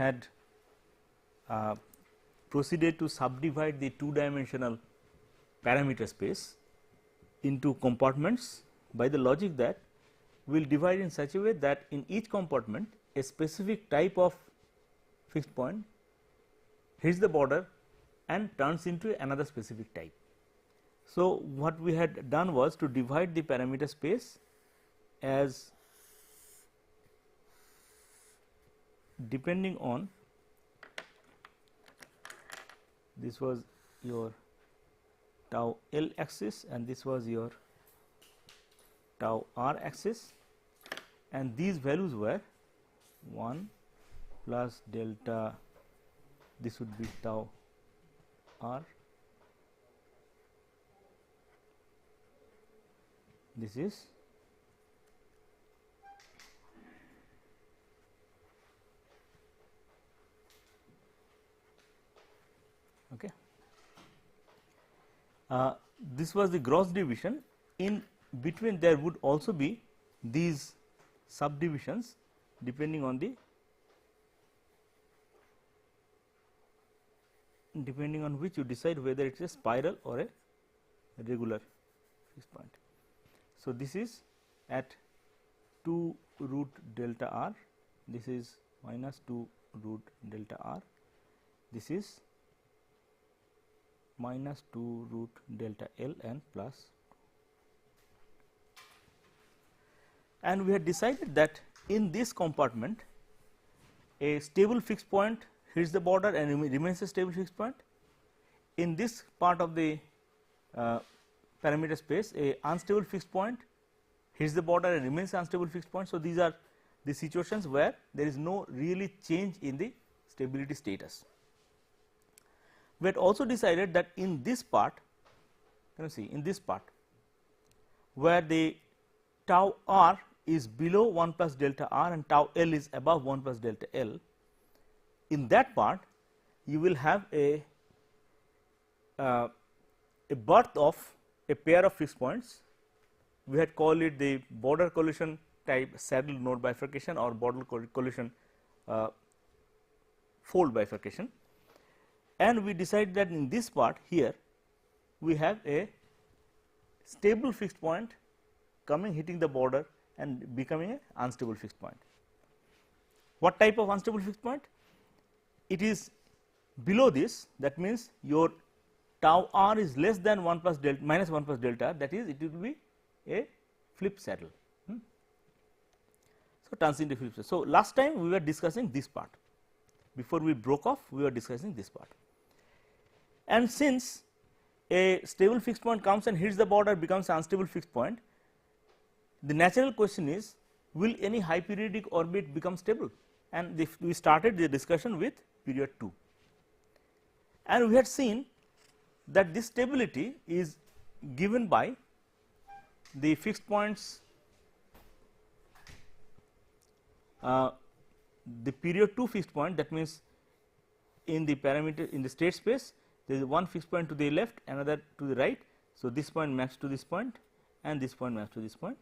had proceeded to subdivide the two dimensional parameter space into compartments by the logic that we will divide in such a way that in each compartment a specific type of fixed point hits the border and turns into another specific type. So, what we had done was to divide the parameter space as depending on, this was your tau L axis and this was your tau R axis, and these values were 1 plus delta, this would be tau R, this is okay. This was the gross division. In between there would also be these subdivisions depending on which you decide whether it is a spiral or a regular fixed point. So, this is at 2 root delta r, this is minus 2 root delta r, this is minus 2 root delta L and plus, and we had decided that in this compartment a stable fixed point hits the border and remains a stable fixed point. In this part of the parameter space a unstable fixed point hits the border and remains unstable fixed point. So, these are the situations where there is no really change in the stability status. We had also decided that in this part, can you see in this part where the tau r is below 1 plus delta r and tau L is above 1 plus delta L, in that part you will have a birth of a pair of fixed points. We had called it the border collision type saddle node bifurcation or border collision fold bifurcation, and we decided that in this part here we have a stable fixed point coming hitting the border and becoming an unstable fixed point. What type of unstable fixed point? It is below this, that means your tau r is less than 1 plus delta minus 1 plus delta, that is it will be a flip saddle. So, turns into flip saddle. So, last time we were discussing this part, before we broke off we were discussing this part, and since a stable fixed point comes and hits the border becomes an unstable fixed point, the natural question is will any high periodic orbit become stable, and we started the discussion with period 2, and we had seen that this stability is given by the fixed points, the period 2 fixed point, that means in the parameter in the state space there is one fixed point to the left, another to the right. So, this point maps to this point and this point maps to this point.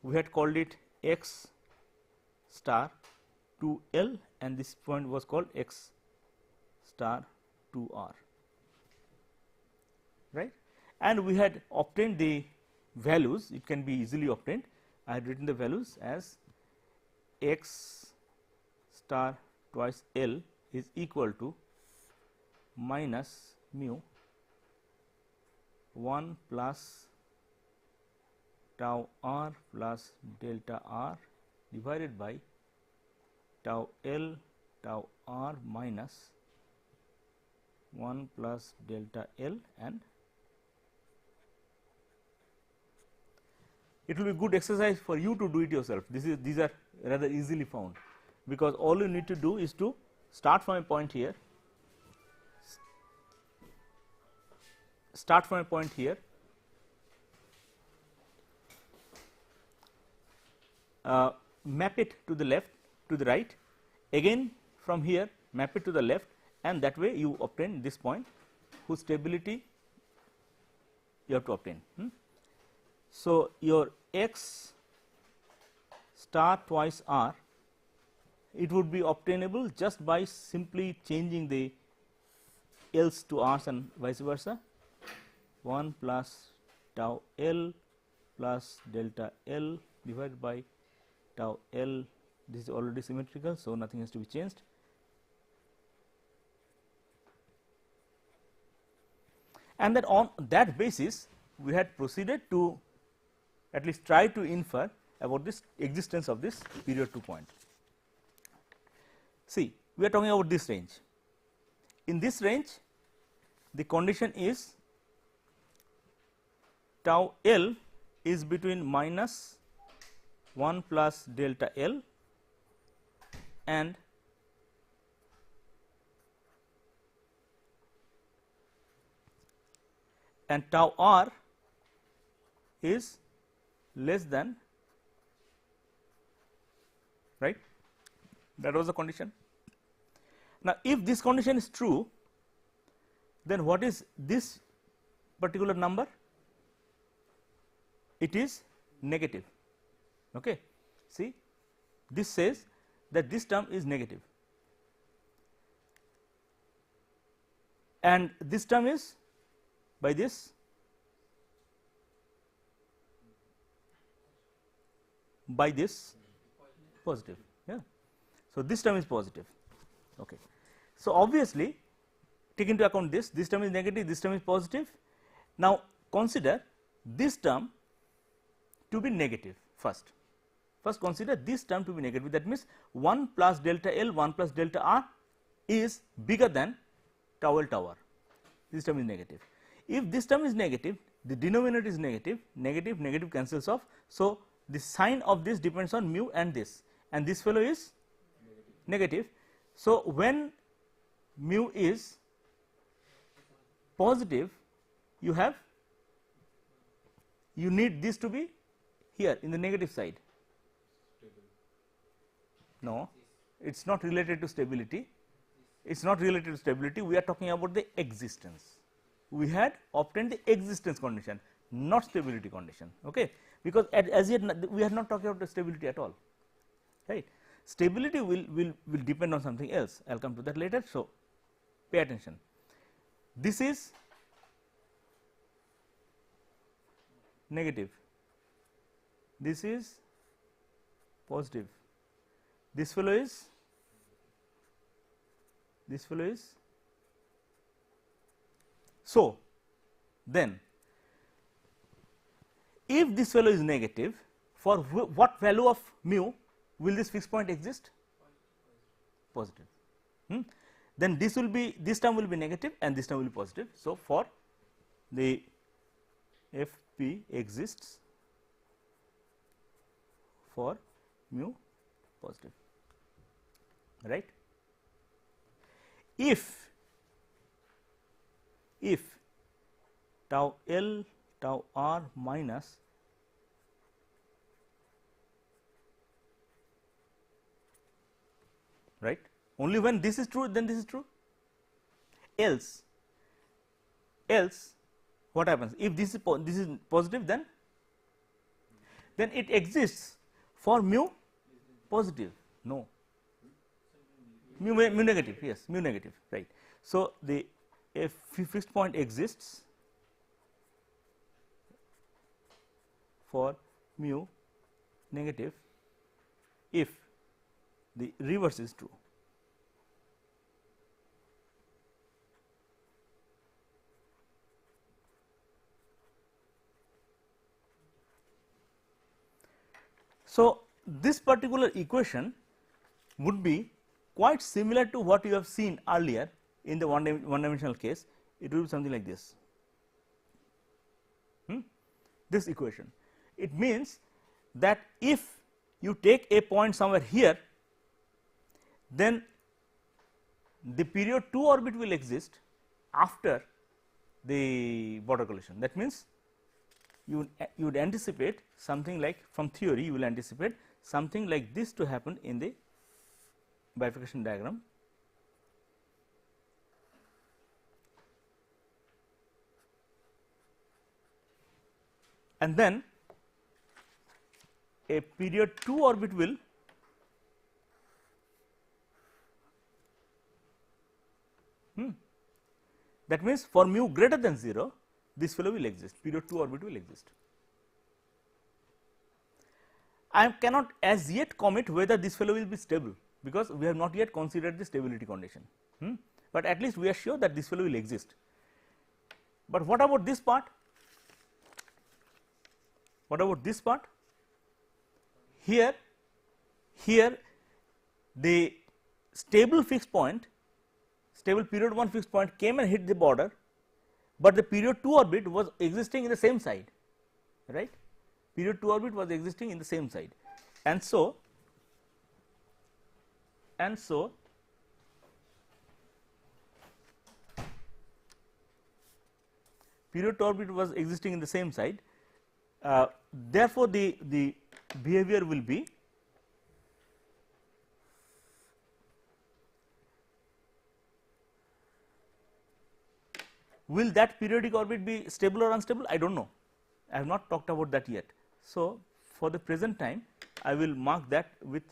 We had called it x star to L and this point was called x star to R, right, and we had obtained the values, it can be easily obtained. I had written the values as x star twice L is equal to minus mu 1 plus tau r plus delta r divided by tau L tau r minus 1 plus delta L, and it will be good exercise for you to do it yourself. These are rather easily found, because all you need to do is to start from a point here, map it to the left, to the right, again from here map it to the left, and that way you obtain this point whose stability you have to obtain. So, your x star twice r it would be obtainable just by simply changing the L's to R's and vice versa. 1 plus tau L plus delta L divided by tau L, this is already symmetrical, so nothing has to be changed. And that on that basis we had proceeded to at least try to infer about this existence of this period 2 point. See, we are talking about this range. In this range, the condition is tau L is between minus 1 plus delta L and tau R is less than, right, that was the condition. Now, if this condition is true, then what is this particular number? It is negative. Okay. See, this says that this term is negative, and this term is by this positive. Yeah. So, this term is positive. Okay. So, obviously, take into account this term is negative, this term is positive. Now, consider this term to be negative first. First consider this term to be negative, that means 1 plus delta L, 1 plus delta R is bigger than tau L tau R. This term is negative. If this term is negative, the denominator is negative, negative, negative cancels off. So, the sign of this depends on mu and this fellow is negative. So, when mu is positive, you need this to be here in the negative side. No, it is not related to stability. It is not related to stability. We are talking about the existence. We had obtained the existence condition, not stability condition. Okay, because as yet we are not talking about the stability at all. Right? Stability will depend on something else. I will come to that later. So, pay attention. This is negative. This is positive. This fellow is so. Then, if this fellow is negative, for what value of mu will this fixed point exist? Positive. Then this term will be negative and this term will be positive. So, for the FP exists for mu positive, right. If tau L tau R minus right, only when this is true, then this is true, else what happens? If this is positive, then it exists for mu positive, no, mu negative, yes, mu negative, right. So, the fixed point exists for mu negative if the reverse is true. So, this particular equation would be quite similar to what you have seen earlier in the one dimensional case. It will be something like this. This equation, it means that if you take a point somewhere here, then the period 2 orbit will exist after the border collision. That means, you would anticipate something like, from theory you will anticipate something like this to happen in the bifurcation diagram. And then a period 2 orbit will That means, for mu greater than 0, this fellow will exist, period 2 orbit will exist. I cannot as yet commit whether this fellow will be stable, because we have not yet considered the stability condition, but at least we are sure that this fellow will exist. But what about this part? What about this part? Here the stable fixed point, stable period 1 fixed point came and hit the border, but the period 2 orbit was existing in the same side, right. Period 2 orbit was existing in the same side, and so period 2 orbit was existing in the same side. Therefore, the behavior will be will that periodic orbit be stable or unstable? I do not know, I have not talked about that yet. So, for the present time I will mark that with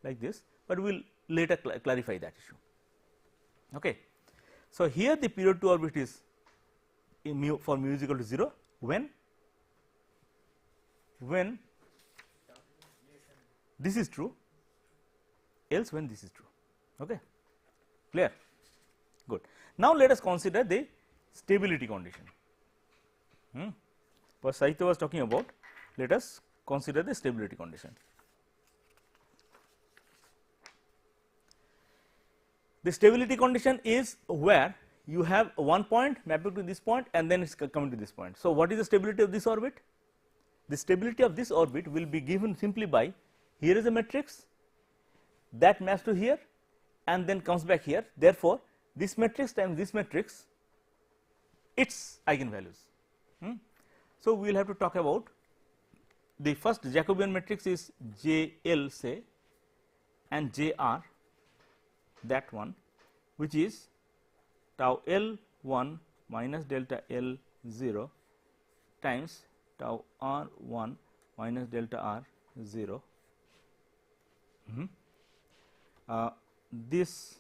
like this, but we will later clarify that issue. Okay. So, here the period 2 orbit is in mu for mu is equal to 0 when this is true, else when this is true. Okay. Clear? Good. Now, let us consider the stability condition. What Sahitya was talking about, let us consider the stability condition. The stability condition is where you have one point mapping to this point and then it is coming to this point. So, what is the stability of this orbit? The stability of this orbit will be given simply by, here is a matrix that maps to here and then comes back here. Therefore, this matrix times this matrix, its eigenvalues. So, we will have to talk about the first Jacobian matrix is J L say and J R, that one, which is tau L 1 minus delta L 0 times tau R 1 minus delta R 0. This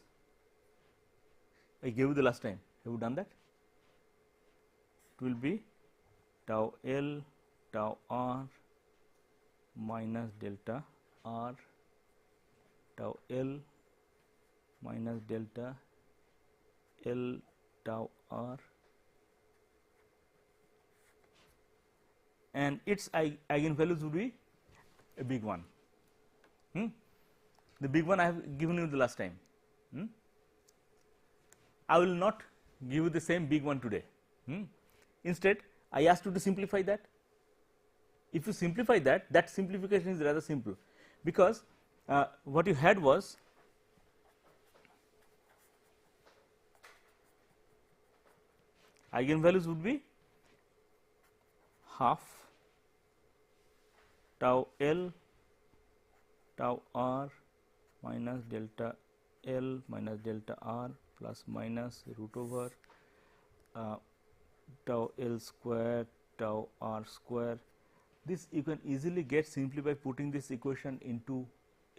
I gave you the last time. Have you done that? It will be tau L tau R minus delta R tau L minus delta L tau R, and its eigenvalues would be a big one. The big one I have given you the last time. I will not give you the same big one today. Instead, I asked you to simplify that. If you simplify that, that simplification is rather simple, because what you had was eigenvalues would be half tau L tau R minus delta L minus delta R plus minus root over tau L square tau R square. This you can easily get simply by putting this equation into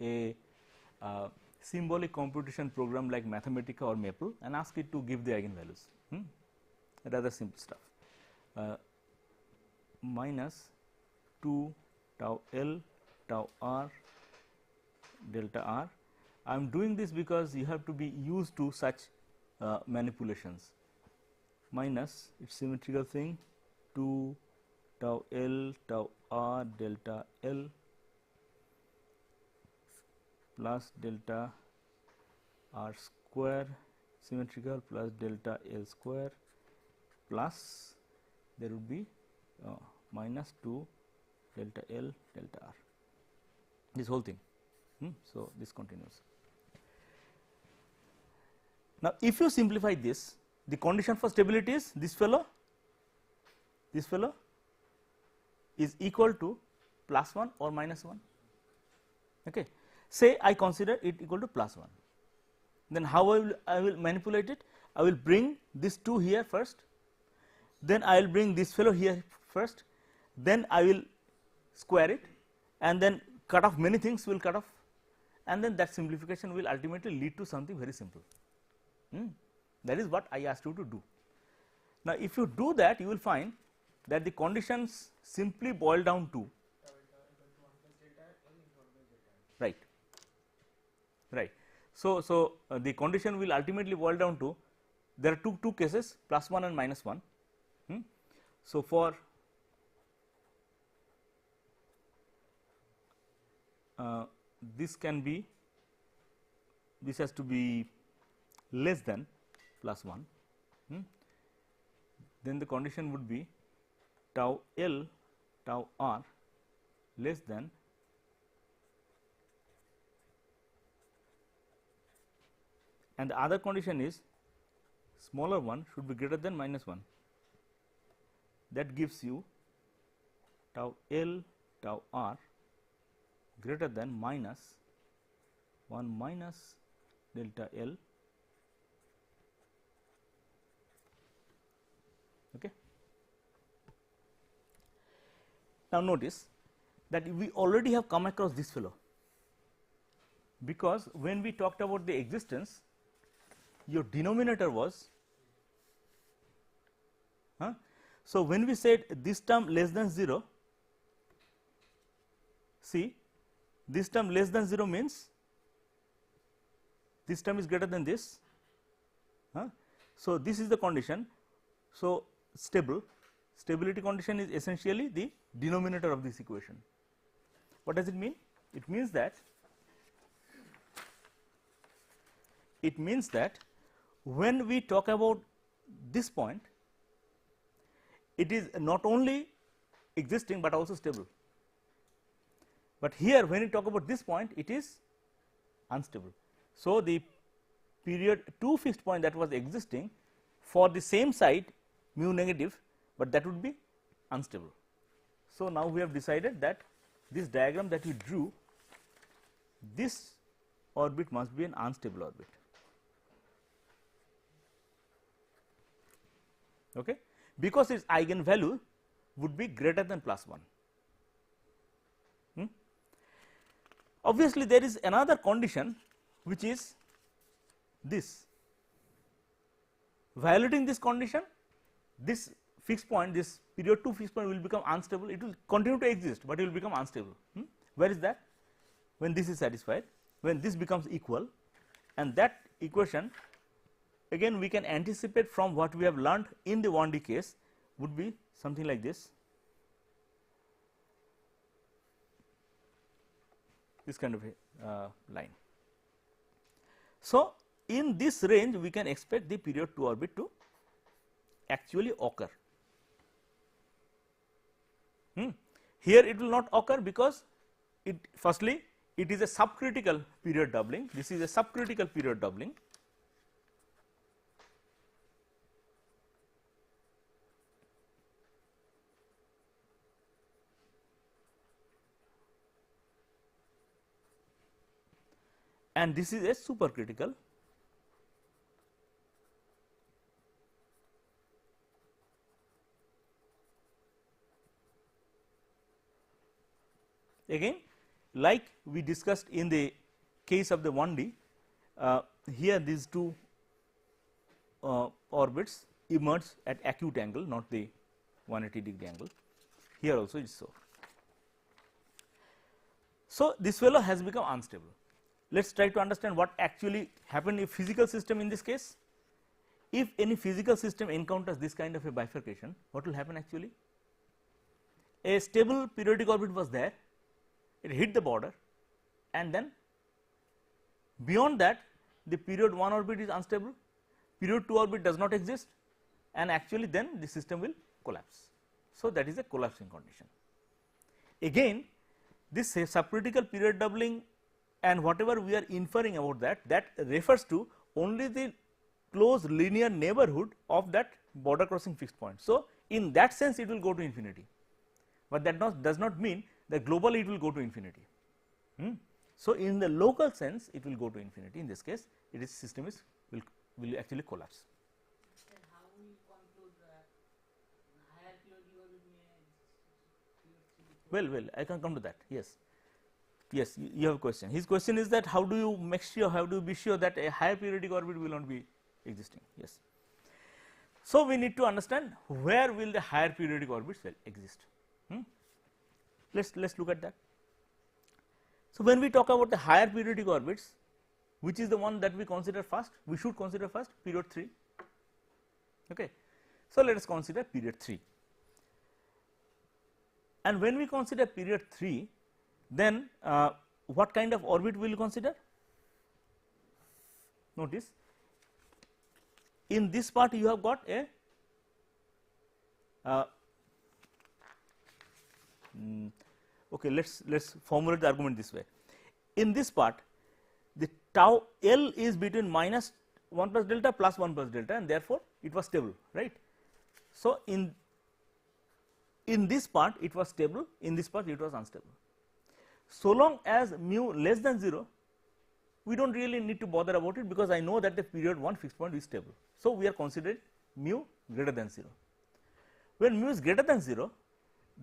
a symbolic computation program like Mathematica or Maple and ask it to give the eigenvalues. Rather simple stuff. Minus 2 tau L tau R delta R. I am doing this because you have to be used to such manipulations. Minus its symmetrical thing 2 tau L tau R delta L plus delta R square symmetrical plus delta L square plus there would be minus 2 delta L delta R, this whole thing. So, this continues. Now, if you simplify this, the condition for stability is this fellow is equal to plus 1 or minus 1. Okay. Say I consider it equal to plus 1, then how I will manipulate it? I will bring this 2 here first, then I will bring this fellow here first, then I will square it and then cut off many things will cut off, and then that simplification will ultimately lead to something very simple. That is what I asked you to do. Now, if you do that, you will find that the conditions simply boil down to right. So, the condition will ultimately boil down to, there are two cases, +1 and -1. So, for this can be, this has to be less than +1, then the condition would be tau L tau R less than and the other condition is smaller one should be greater than -1. That gives you tau L tau R greater than -1 minus delta L. Okay. Now, notice that we already have come across this fellow, because when we talked about the existence, your denominator was so when we said this term less than 0, see this term less than 0 means this term is greater than this. So, this is the condition. So, stability condition is essentially the denominator of this equation. What does it mean? It means that when we talk about this point, it is not only existing, but also stable. But here when we talk about this point, it is unstable. So, the period 2 fixed point that was existing for the same side mu negative, but that would be unstable. So, now we have decided that this diagram that we drew, this orbit must be an unstable orbit. Okay, because its eigenvalue would be greater than +1. Obviously, there is another condition which is this. Violating this condition, this fixed point, this period 2 fixed point will become unstable. It will continue to exist, but it will become unstable. Where is that? When this is satisfied, when this becomes equal, and that equation again we can anticipate from what we have learned in the 1D case would be something like this. This kind of a line. So, in this range we can expect the period 2 orbit to actually occur. Here it will not occur because it firstly it is a subcritical period doubling. This is a subcritical period doubling. And this is a supercritical. Again, like we discussed in the case of the 1D, here these two orbits emerge at acute angle, not the 180° angle. Here also it is so. So, this fellow has become unstable. Let us try to understand what actually happened in physical system in this case. If any physical system encounters this kind of a bifurcation, what will happen actually? A stable periodic orbit was there, it hit the border, and then beyond that the period 1 orbit is unstable, period 2 orbit does not exist, and actually then the system will collapse. So, that is a collapsing condition. Again, this subcritical period doubling and whatever we are inferring about that, that refers to only the close linear neighborhood of that border crossing fixed point. So, in that sense it will go to infinity, but that does not mean that globally it will go to infinity. So, in the local sense it will go to infinity. In this case it is system is will actually collapse. Then how we conclude higher periodic orbit Well, I can come to that. Yes, you have a question. His question is that how do you make sure, how do you be sure that a higher periodic orbit will not be existing, yes. So, we need to understand where will the higher periodic orbits exist. Let us look at that. So, when we talk about the higher periodic orbits, which is the one that we consider first? We should consider first period 3. Okay. So, let us consider period 3, and when we consider period 3, then what kind of orbit we will consider? Notice in this part you have got a okay, let's formulate the argument this way. In this part, the tau L is between minus 1 plus delta plus 1 plus delta, and therefore it was stable, right. So, in this part it was stable, in this part it was unstable. So long as mu less than 0, we do not really need to bother about it, because I know that the period 1 fixed point is stable. So, we are considering mu greater than 0. When mu is greater than 0,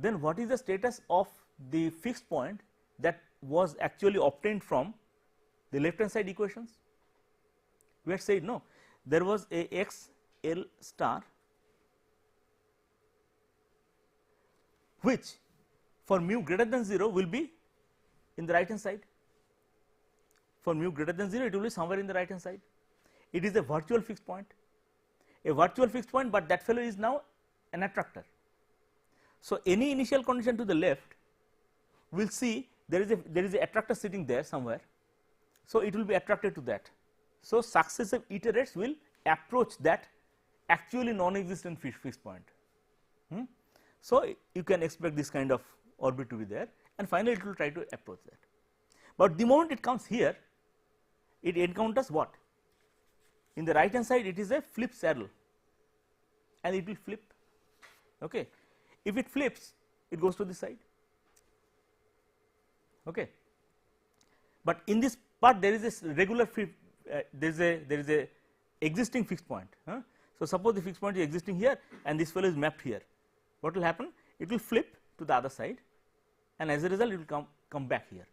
then what is the status of the fixed point that was actually obtained from the left hand side equations? We had said no, there was a x L star which for mu greater than 0 will be in the right hand side. For mu greater than 0, it will be somewhere in the right hand side. It is a virtual fixed point, but that fellow is now an attractor. So, any initial condition to the left, we will see there is a attractor sitting there somewhere. So, it will be attracted to that. So, successive iterates will approach that actually non-existent fixed point. So, you can expect this kind of orbit to be there, and finally, it will try to approach that. But the moment it comes here, it encounters what? In the right hand side, it is a flip saddle, and it will flip. Okay. If it flips, it goes to this side. Okay. But in this part, there is a regular flip. There is a existing fixed point. So, suppose the fixed point is existing here, and this fellow is mapped here. What will happen? It will flip to the other side, and as a result, it will come back here.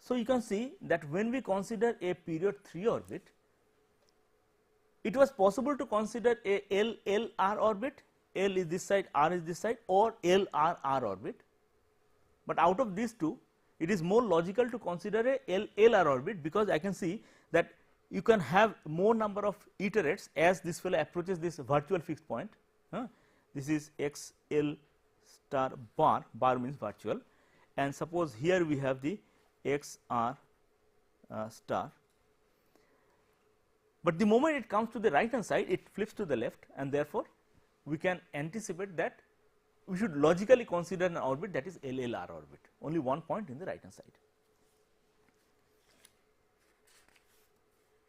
So, you can see that when we consider a period 3 orbit, it was possible to consider a L R orbit. L is this side, R is this side, or L R orbit. But out of these two, it is more logical to consider a L R orbit, because I can see that you can have more number of iterates as this fellow approaches this virtual fixed point. This is x L star bar, bar means virtual, and suppose here we have the x R star. But the moment it comes to the right hand side, it flips to the left, and therefore, we can anticipate that we should logically consider an orbit that is LLR orbit, only one point in the right hand side.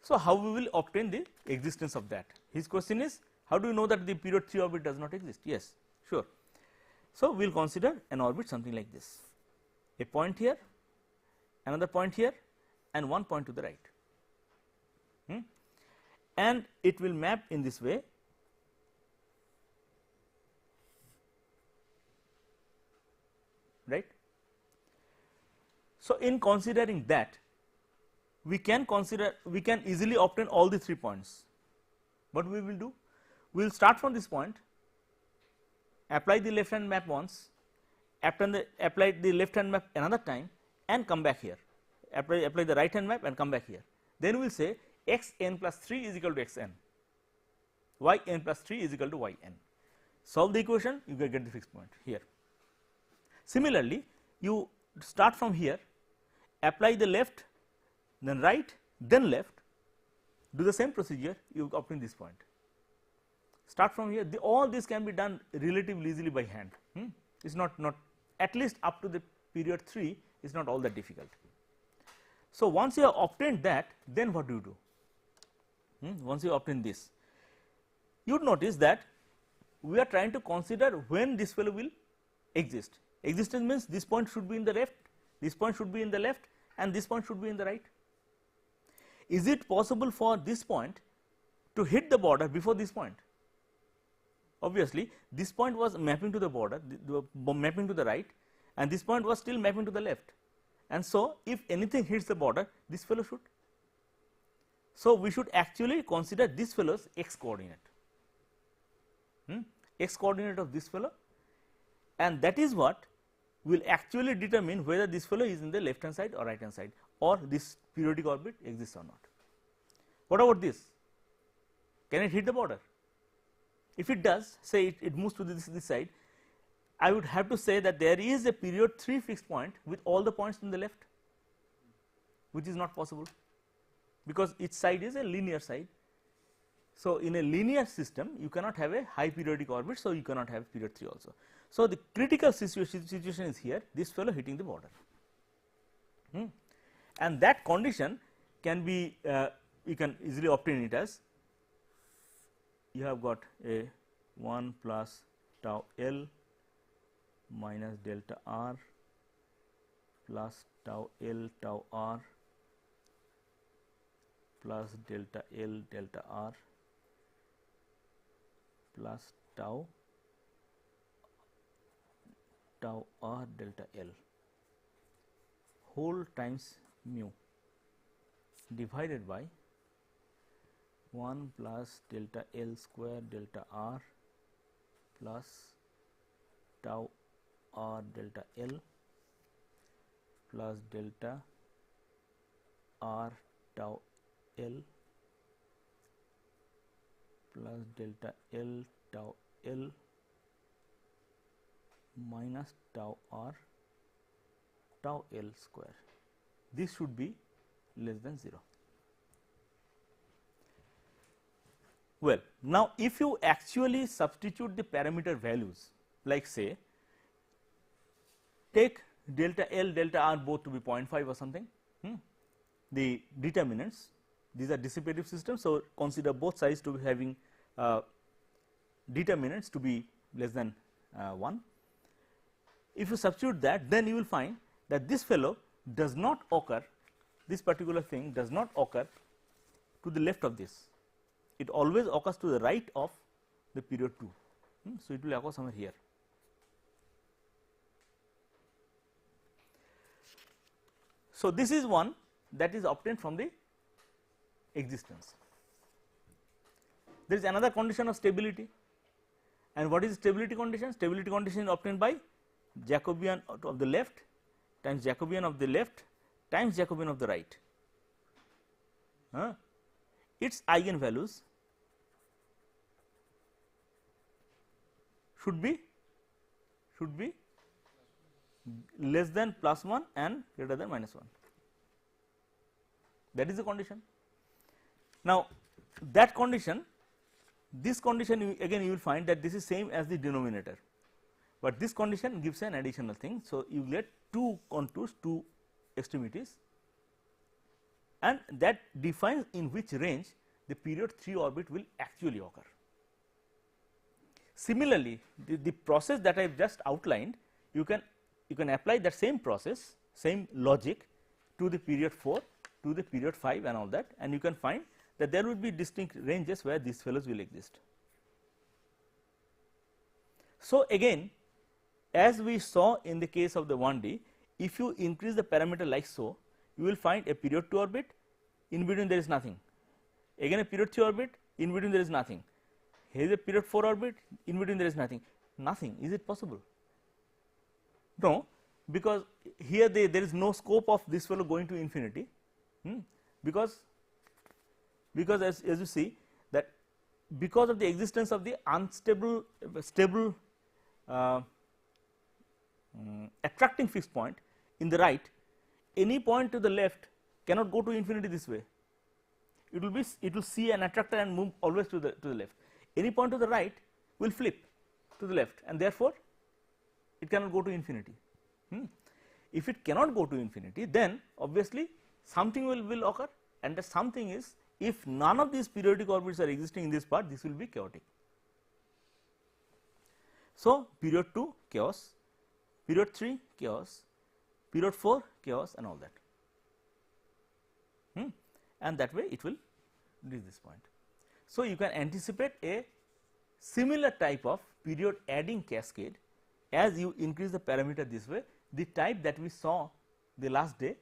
So, how we will obtain the existence of that? His question is, how do you know that the period 3 orbit does not exist? Yes, sure. So, we will consider an orbit something like this, a point here, another point here, and one point to the right, and it will map in this way. Right. So, in considering that, we can easily obtain all the 3 points. What we will do? We will start from this point, apply the left hand map once, apply the left hand map another time, and come back here. Apply the right hand map and come back here. Then we will say x n plus 3 is equal to x n, y n plus 3 is equal to y n. Solve the equation, you will get the fixed point here. Similarly, you start from here, apply the left, then right, then left, do the same procedure, you obtain this point. Start from here, all this can be done relatively easily by hand. It is not at least up to the period 3 is not all that difficult. So, once you have obtained that, then what do you do? Once you obtain this, you would notice that we are trying to consider when this fellow will exist. Existence means this point should be in the left, this point should be in the left, and this point should be in the right. Is it possible for this point to hit the border before this point? Obviously, this point was mapping to the border, mapping to the right, and this point was still mapping to the left. And so, if anything hits the border, this fellow should So, we should actually consider this fellow's x coordinate, x coordinate of this fellow, and that is what will actually determine whether this fellow is in the left hand side or right hand side, or this periodic orbit exists or not. What about this? Can it hit the border? If it does, say it moves to this side, I would have to say that there is a period 3 fixed point with all the points in the left, which is not possible, because each side is a linear side. So, in a linear system you cannot have a high periodic orbit, so you cannot have period 3 also. So, the critical situation is here, this fellow hitting the border, and that condition can be you can easily obtain it as you have got a 1 plus tau L minus delta R plus tau L tau R plus delta L delta R plus tau R delta L whole times mu divided by 1 plus delta L square delta R plus tau R delta L plus delta R tau L plus delta L tau L minus tau R tau L square. This should be less than 0. Well, now if you actually substitute the parameter values, like say take delta L delta R both to be 0.5 or something, the determinants, these are dissipative systems. So, consider both sides to be having determinants to be less than 1. If you substitute that, then you will find that this fellow does not occur, this particular thing does not occur to the left of this, it always occurs to the right of the period 2. So, it will occur somewhere here. So, this is one that is obtained from the existence. There is another condition of stability, and what is stability condition? Stability condition is obtained by Jacobian of the left times Jacobian of the left times Jacobian of the right. Its eigenvalues should be less than plus 1 and greater than minus 1. That is the condition. Now, that condition, this condition again you will find that this is same as the denominator, but this condition gives an additional thing. So, you get 2 contours, 2 extremities, and that defines in which range the period 3 orbit will actually occur. Similarly, the process that I have just outlined, you can apply that same process, same logic to the period 4, to the period 5 and all that, and you can find that there will be distinct ranges where these fellows will exist. So, again, as we saw in the case of the 1D, if you increase the parameter like so, you will find a period 2 orbit, in between there is nothing, again a period 3 orbit, in between there is nothing, here is a period 4 orbit, in between there is nothing. Is it possible? No, because here there is no scope of this fellow going to infinity, because as you see that because of the existence of the unstable stable attracting fixed point in the right, any point to the left cannot go to infinity this way. It will see an attractor and move always to the left. Any point to the right will flip to the left, and therefore, it cannot go to infinity. If it cannot go to infinity, then obviously something will occur, and that something is, if none of these periodic orbits are existing in this part, this will be chaotic. So, period 2 chaos, period 3 chaos, period 4 chaos and all that, and that way it will reach this point. So, you can anticipate a similar type of period adding cascade as you increase the parameter this way, the type that we saw the last day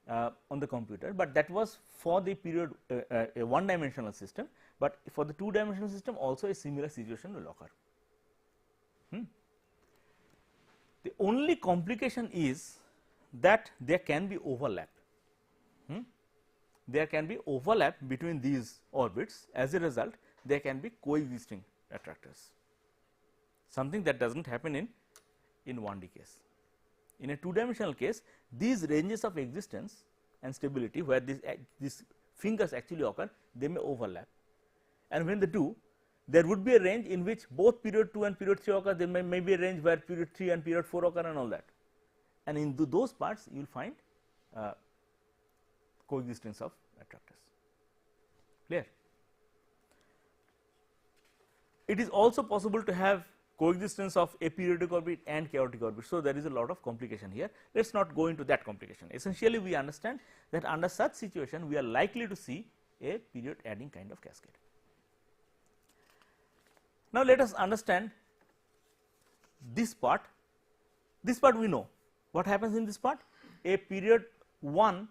on the computer, but that was for the period a one dimensional system, but for the two dimensional system also a similar situation will occur. The only complication is that there can be overlap. There can be overlap between these orbits. As a result, there can be coexisting attractors, something that does not happen in 1D case. In a two dimensional case, these ranges of existence and stability where these fingers actually occur, they may overlap, and when they do, there would be a range in which both period 2 and period 3 occur. There may be a range where period 3 and period 4 occur and all that, and in those parts you will find coexistence of attractors. Clear? It is also possible to have coexistence of aperiodic orbit and chaotic orbit. So, there is a lot of complication here. Let us not go into that complication. Essentially, we understand that under such situation we are likely to see a period adding kind of cascade. Now, let us understand this part. This part we know what happens in this part. A period 1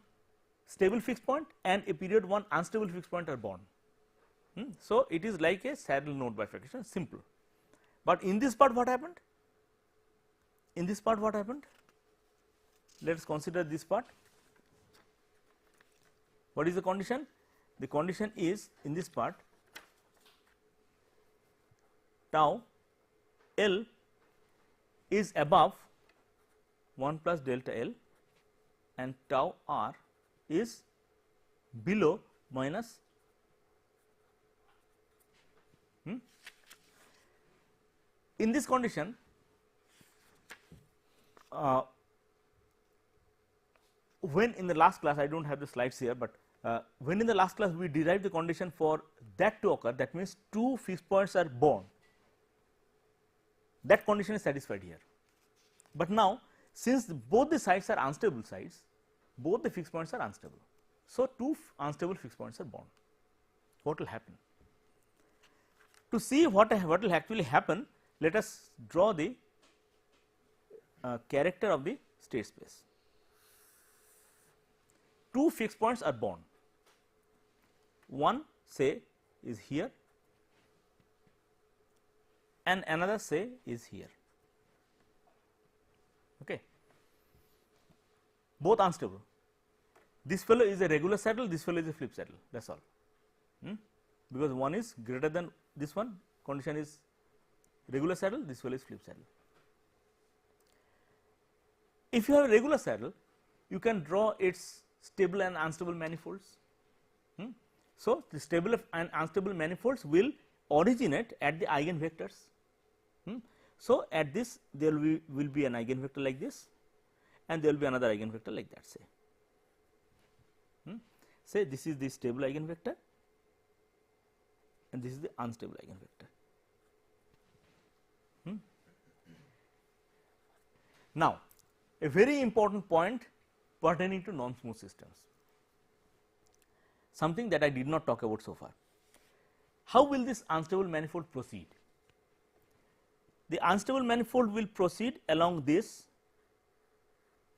stable fixed point and a period 1 unstable fixed point are born. So, it is like a saddle node bifurcation, simple. But in this part what happened? In this part what happened? Let us consider this part. What is the condition? The condition is in this part tau L is above 1 plus delta L and tau R is below minus in this condition, when in the last class, I do not have the slides here, but when in the last class we derived the condition for that to occur, that means two fixed points are born, that condition is satisfied here. But now, since both the sides are unstable sides, both the fixed points are unstable. So, two unstable fixed points are born. What will happen? To see what will actually happen, let us draw the character of the state space. Two fixed points are born. One say is here and another say is here. Okay. Both unstable. This fellow is a regular saddle, this fellow is a flip saddle, that is all. Because one is greater than this one, condition is regular saddle, this fellow is flip saddle. If you have a regular saddle, you can draw its stable and unstable manifolds. So, the stable and unstable manifolds will originate at the eigenvectors. So, at this there will be an eigenvector like this and there will be another eigenvector like that, say. Say this is the stable eigenvector and this is the unstable eigenvector. Now, a very important point pertaining to non-smooth systems, something that I did not talk about so far. How will this unstable manifold proceed? The unstable manifold will proceed along this,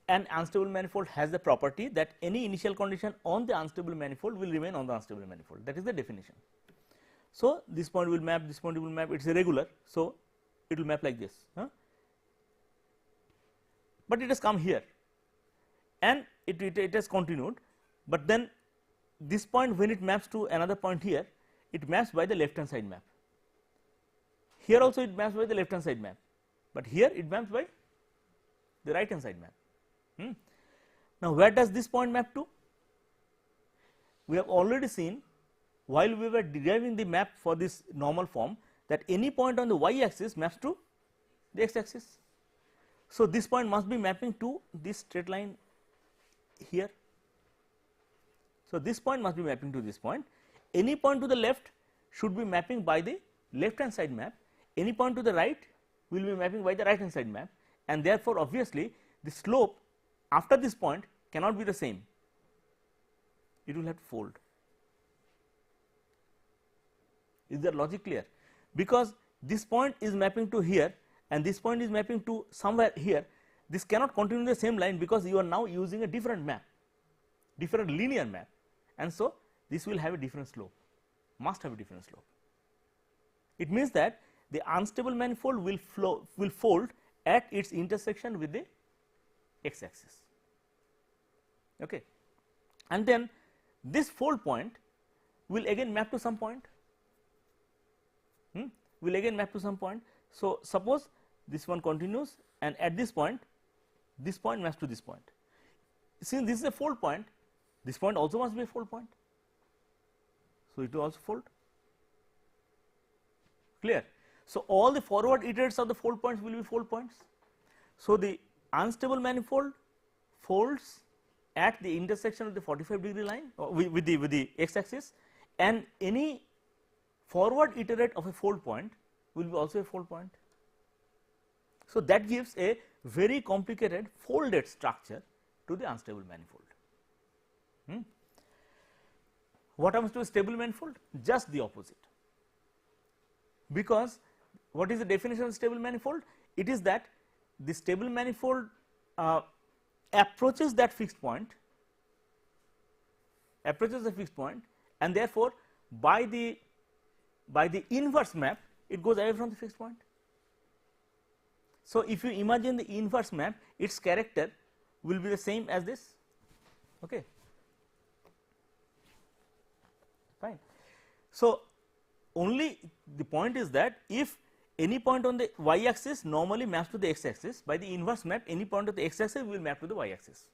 and unstable manifold has the property that any initial condition on the unstable manifold will remain on the unstable manifold, that is the definition. So, this point will map, this point will map, it is a regular. So, it will map like this. But it has come here and it has continued, but then this point when it maps to another point here, it maps by the left hand side map. Here also it maps by the left hand side map, but here it maps by the right hand side map. Now, where does this point map to? We have already seen while we were deriving the map for this normal form that any point on the y axis maps to the x axis. So, this point must be mapping to this straight line here. So, this point must be mapping to this point. Any point to the left should be mapping by the left hand side map, any point to the right will be mapping by the right hand side map, and therefore, obviously, the slope after this point cannot be the same, it will have to fold. Is the logic clear? Because this point is mapping to here and this point is mapping to somewhere here, this cannot continue the same line because you are now using a different map. different linear map, and so this will have a different slope, must have a different slope. It means that the unstable manifold will fold at its intersection with the x axis, okay. And then this fold point will again map to some point, will again map to some point. So, suppose this one continues, and at this point maps to this point. Since this is a fold point, this point also must be a fold point, so it will also fold. Clear? So, all the forward iterates of the fold points will be fold points. So, the unstable manifold folds at the intersection of the 45-degree line with the x axis, and any forward iterate of a fold point will be also a fold point. So, that gives a very complicated folded structure to the unstable manifold. What happens to a stable manifold? Just the opposite, because what is the definition of stable manifold? It is that the stable manifold approaches that fixed point, and therefore, by the inverse map it goes away from the fixed point. So, if you imagine the inverse map, its character will be the same as this, okay. Fine. So, only the point is that if any point on the y axis normally maps to the x axis, by the inverse map any point of the x axis will map to the y axis.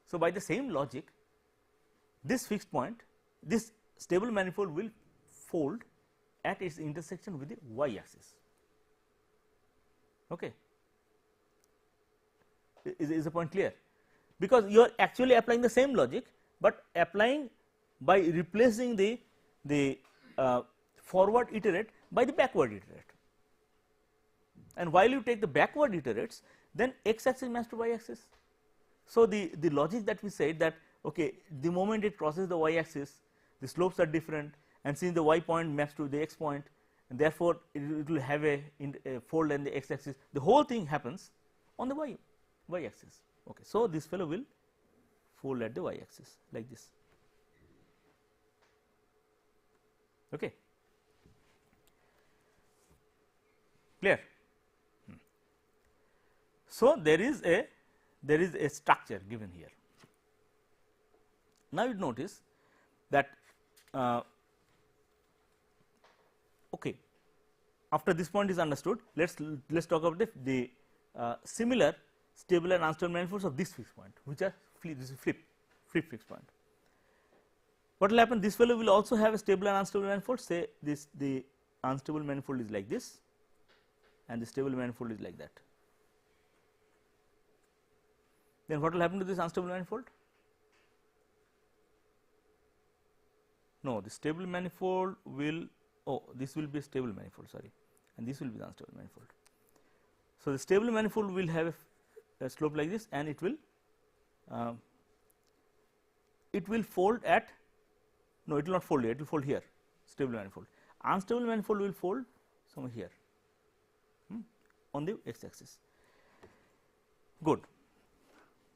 So, by the same logic, this fixed point, this stable manifold will fold at its intersection with the y axis, okay. Is the point clear? Because you are actually applying the same logic, but applying by replacing the forward iterate by the backward iterate, and while you take the backward iterates, then x axis maps to y axis. So, the logic that we said that, okay, the moment it crosses the y axis, the slopes are different, and since the y point maps to the x point, and therefore, it will have a fold in the x axis, the whole thing happens on the y axis, okay. So, this fellow will fold at the y axis like this, okay. Clear? So, there is a structure given here. Now, you notice that okay, after this point is understood, let us talk about the similar stable and unstable manifolds of this fixed point, which are this is flip fixed point. What will happen? This fellow will also have a stable and unstable manifold. Say this, the unstable manifold is like this, and the stable manifold is like that. Then what will happen to this unstable manifold? No, the stable manifold will, oh, this will be a stable manifold, sorry, and this will be the unstable manifold. So, the stable manifold will have a slope like this, and it will fold at, no, it will not fold here, it will fold here, stable manifold. Unstable manifold will fold somewhere here on the x axis. Good.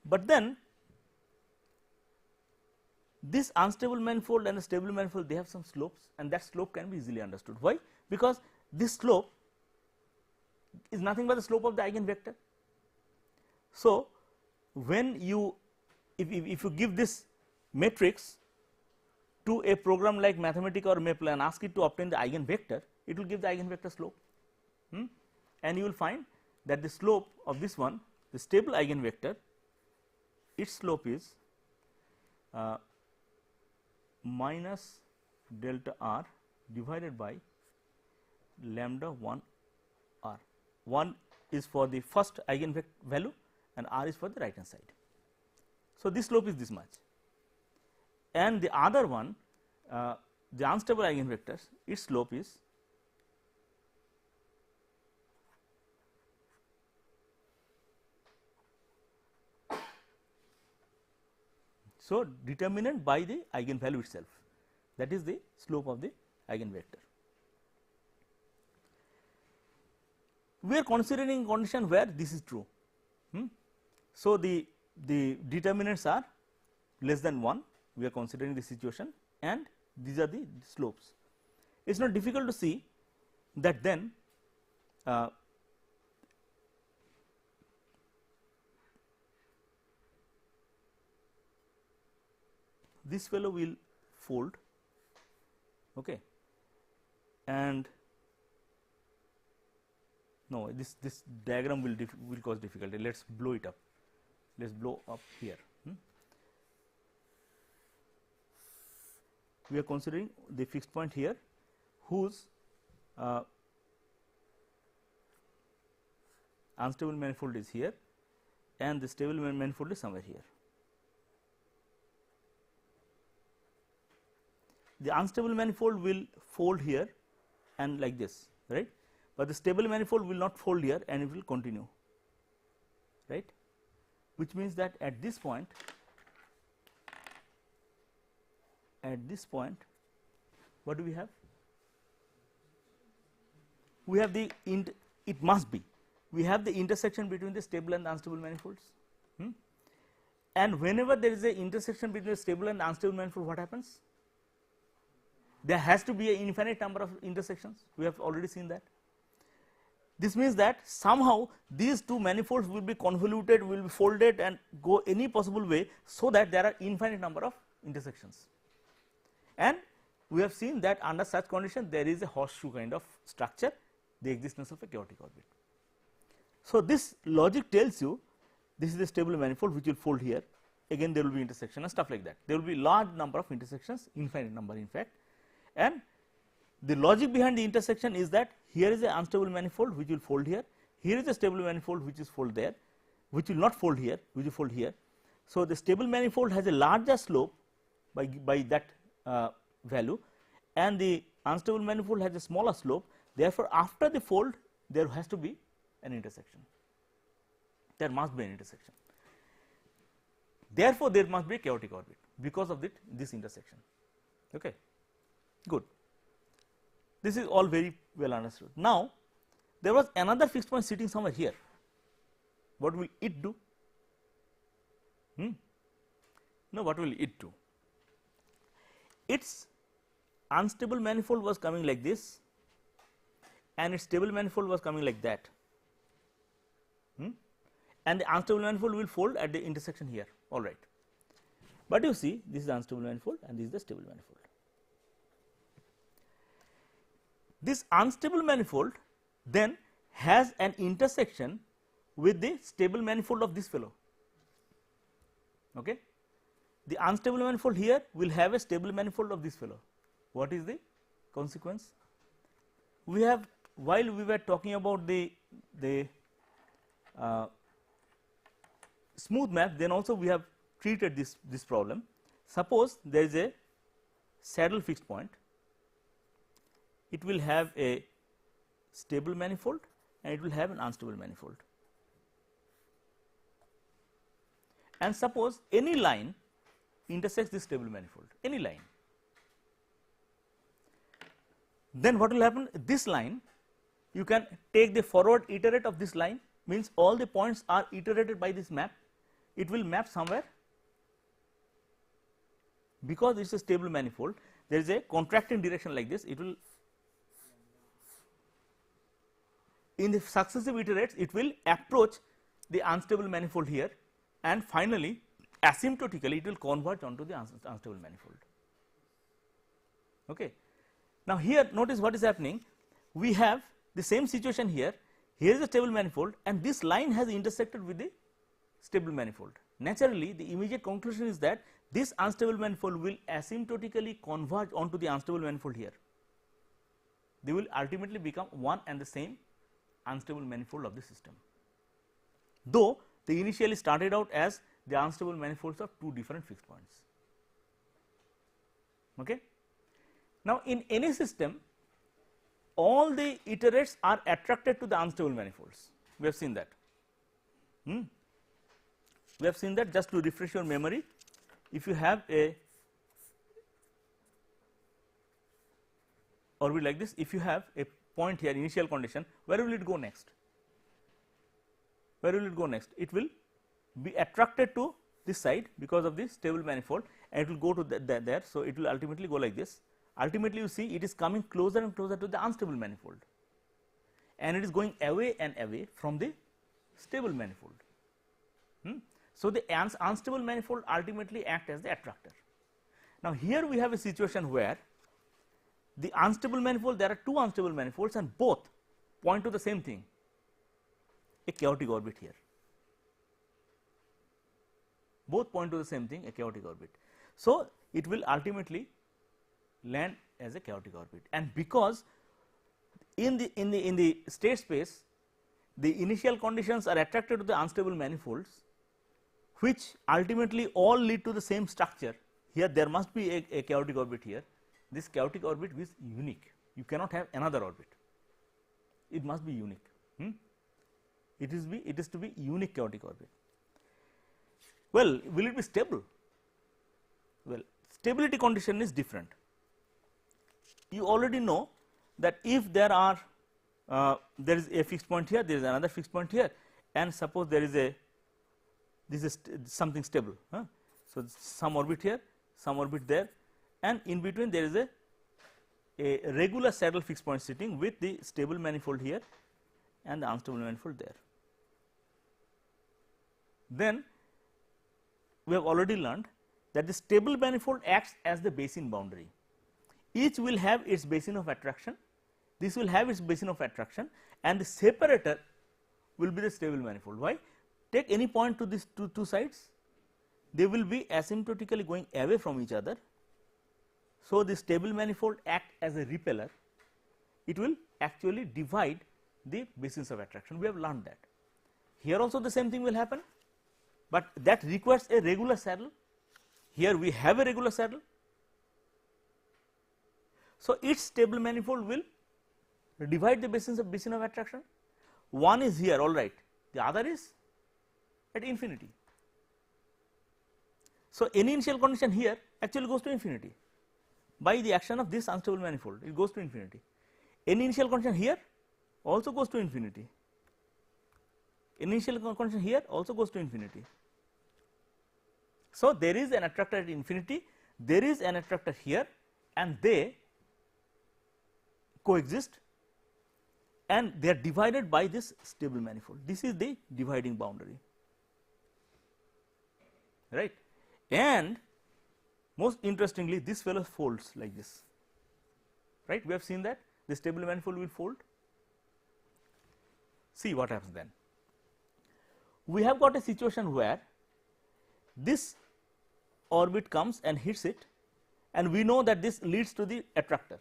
But then this unstable manifold and a stable manifold, they have some slopes, and that slope can be easily understood. Why? Because this slope is nothing but the slope of the eigenvector. So, when you if you give this matrix to a program like Mathematica or Maple and ask it to obtain the eigenvector, it will give the eigenvector slope, and you will find that the slope of this one, the stable eigenvector, its slope is minus delta r divided by lambda 1 r. 1 is for the first eigenvector value and r is for the right hand side. So, this slope is this much, and the other one, the unstable eigenvectors, its slope is so determinant by the eigenvalue itself, that is the slope of the eigenvector. We are considering condition where this is true. So, the determinants are less than 1, we are considering the situation, and these are the slopes. It is not difficult to see that then this fellow will fold, okay, and no, this diagram will cause difficulty. Let us blow it up. Let us blow up here. We are considering the fixed point here, whose unstable manifold is here, and the stable manifold is somewhere here. The unstable manifold will fold here and like this, right, but the stable manifold will not fold here and it will continue, right, which means that at this point, what do we have? We have the it must be, we have the intersection between the stable and the unstable manifolds, and whenever there is a intersection between the stable and unstable manifold, what happens? There has to be an infinite number of intersections. We have already seen that. This means that somehow these two manifolds will be convoluted, will be folded and go any possible way, so that there are infinite number of intersections. And we have seen that under such condition there is a horseshoe kind of structure, the existence of a chaotic orbit. So, this logic tells you this is the stable manifold which will fold here, again there will be intersection and stuff like that. There will be large number of intersections, infinite number in fact, and the logic behind the intersection is that here is a unstable manifold which will fold here, here is a stable manifold which is fold there, which will not fold here, which will fold here. So, the stable manifold has a larger slope by that value, and the unstable manifold has a smaller slope. Therefore, after the fold there has to be an intersection, there must be an intersection. Therefore, there must be a chaotic orbit because of this intersection. Okay. Good. This is all very well understood. Now, there was another fixed point sitting somewhere here. What will it do? No, what will it do? Its unstable manifold was coming like this, and its stable manifold was coming like that, and the unstable manifold will fold at the intersection here, all right. But you see, this is the unstable manifold and this is the stable manifold. This unstable manifold then has an intersection with the stable manifold of this fellow. Okay. The unstable manifold here will have a stable manifold of this fellow. What is the consequence? We have, while we were talking about the smooth map, then also we have treated this problem. Suppose there is a saddle fixed point, it will have a stable manifold and it will have an unstable manifold. And suppose any line intersects this stable manifold, any line, then what will happen? This line, you can take the forward iterate of this line, means all the points are iterated by this map, it will map somewhere, because it is a stable manifold, there is a contracting direction like this, it will, in the successive iterates it will approach the unstable manifold here, and finally asymptotically it will converge onto the unstable manifold. Okay. Now, here notice what is happening, we have the same situation here, here is a stable manifold and this line has intersected with the stable manifold. Naturally, the immediate conclusion is that this unstable manifold will asymptotically converge onto the unstable manifold here. They will ultimately become one and the same unstable manifold of the system, though they initially started out as the unstable manifolds of two different fixed points. Okay. Now, in any system, all the iterates are attracted to the unstable manifolds. We have seen that. We have seen that. Just to refresh your memory, if you have a orbit like this, if you have a point here, initial condition, where will it go next? Where will it go next? It will be attracted to this side because of this stable manifold, and it will go to there. So, it will ultimately go like this. Ultimately, you see it is coming closer and closer to the unstable manifold, and it is going away and away from the stable manifold. So, the unstable manifold ultimately act as the attractor. Now, here we have a situation where the unstable manifold, there are two unstable manifolds and both point to the same thing, a chaotic orbit here. Both point to the same thing, a chaotic orbit. So, it will ultimately land as a chaotic orbit, and because in the state space the initial conditions are attracted to the unstable manifolds, which ultimately all lead to the same structure. Here there must be a chaotic orbit here. This chaotic orbit is unique. You cannot have another orbit. It must be unique. It is to be unique chaotic orbit. Well, will it be stable? Well, stability condition is different. You already know that if there are there is a fixed point here, there is another fixed point here, and suppose there is a this is something stable. So, some orbit here, some orbit there, and in between there is a regular saddle fixed point sitting with the stable manifold here and the unstable manifold there. Then we have already learned that the stable manifold acts as the basin boundary. Each will have its basin of attraction, this will have its basin of attraction, and the separator will be the stable manifold. Why? Take any point to these two sides, they will be asymptotically going away from each other. So, the stable manifold act as a repeller, it will actually divide the basins of attraction. We have learned that. Here also the same thing will happen, but that requires a regular saddle. Here we have a regular saddle. So, its stable manifold will divide the basin of attraction. One is here, all right, the other is at infinity. So, any initial condition here actually goes to infinity by the action of this unstable manifold, it goes to infinity. Any initial condition here also goes to infinity, initial condition here also goes to infinity. So, there is an attractor at infinity, there is an attractor here, and they coexist, and they are divided by this stable manifold. This is the dividing boundary, right. And most interestingly, this fellow folds like this, right. We have seen that the stable manifold will fold. See what happens then. We have got a situation where this orbit comes and hits it, and we know that this leads to the attractor.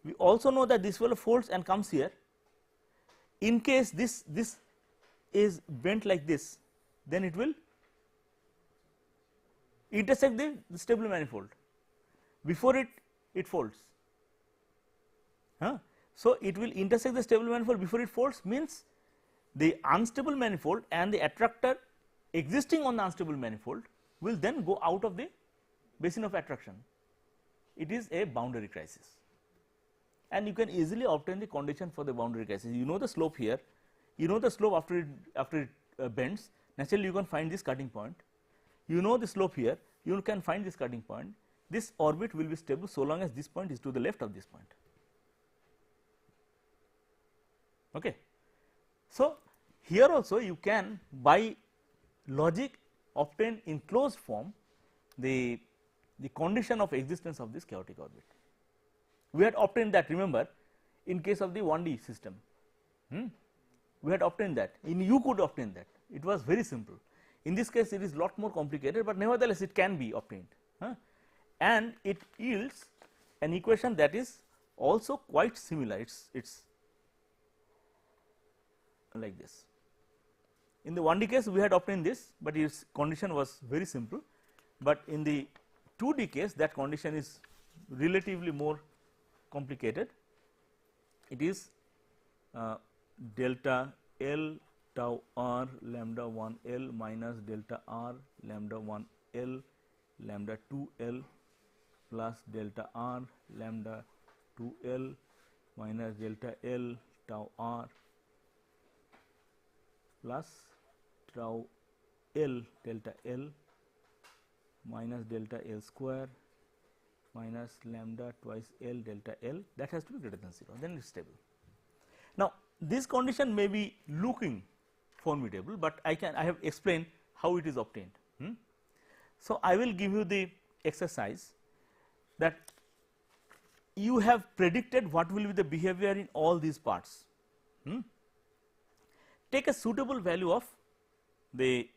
We also know that this fellow folds and comes here. In case this is bent like this, then it will intersect the stable manifold before it folds. So, it will intersect the stable manifold before it folds, means the unstable manifold and the attractor existing on the unstable manifold will then go out of the basin of attraction. It is a boundary crisis, and you can easily obtain the condition for the boundary crisis. You know the slope here, you know the slope after it bends, naturally you can find this cutting point. You know the slope here, you can find this cutting point. This orbit will be stable so long as this point is to the left of this point. Okay. So, here also you can by logic obtain in closed form the condition of existence of this chaotic orbit. We had obtained that, remember, in case of the 1D system. We had obtained that, you could obtain that, it was very simple. In this case it is lot more complicated, but nevertheless it can be obtained, and it yields an equation that is also quite similar. It's like this. In the 1D case we had obtained this, but its condition was very simple, but in the 2D case that condition is relatively more complicated. It is delta L tau r lambda 1 L minus delta r lambda 1 L lambda 2 L plus delta r lambda 2 L minus delta L tau r plus tau L delta L minus delta L square minus lambda twice L delta L, that has to be greater than 0, then it is stable. Now, this condition may be looking formidable, but I have explained how it is obtained. So, I will give you the exercise that you have predicted what will be the behavior in all these parts. Take a suitable value of the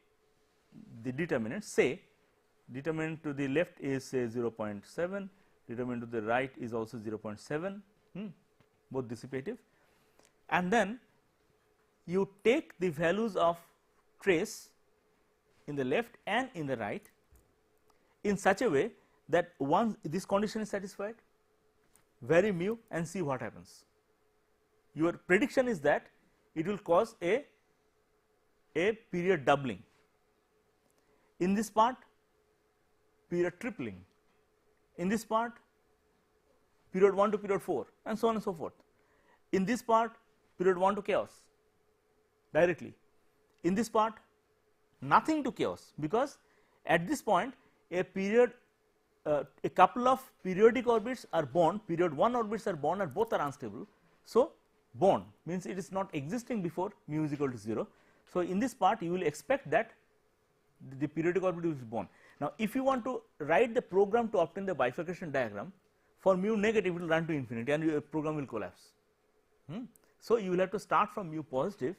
determinant, say determinant to the left is say 0.7, determinant to the right is also 0.7, both dissipative, and then you take the values of trace in the left and in the right in such a way that once this condition is satisfied, vary mu and see what happens. Your prediction is that it will cause a period doubling, in this part period tripling, in this part period 1 to period 4, and so on and so forth. In this part period 1 to chaos directly, in this part nothing to chaos, because at this point a period a couple of periodic orbits are born, period 1 orbits are born and both are unstable. So, born means it is not existing before mu is equal to 0. So, in this part you will expect that the periodic orbit will be born. Now, if you want to write the program to obtain the bifurcation diagram, for mu negative it will run to infinity and your program will collapse. So, you will have to start from mu positive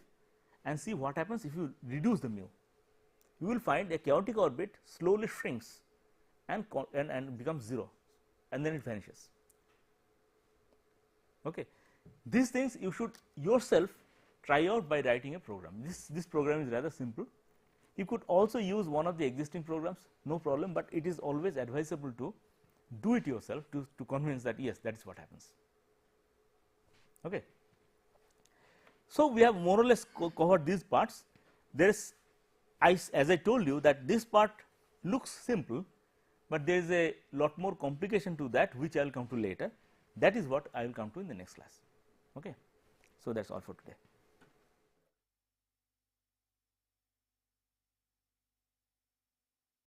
and see what happens if you reduce the mu. You will find a chaotic orbit slowly shrinks and becomes 0, and then it vanishes. Okay. These things you should yourself try out by writing a program. This program is rather simple. You could also use one of the existing programs, no problem, but it is always advisable to do it yourself to convince that yes, that is what happens. Okay. So, we have more or less covered these parts. There is, as I told you, that this part looks simple, but there is a lot more complication to that, which I will come to later. That is what I will come to in the next class. Okay. So, that is all for today.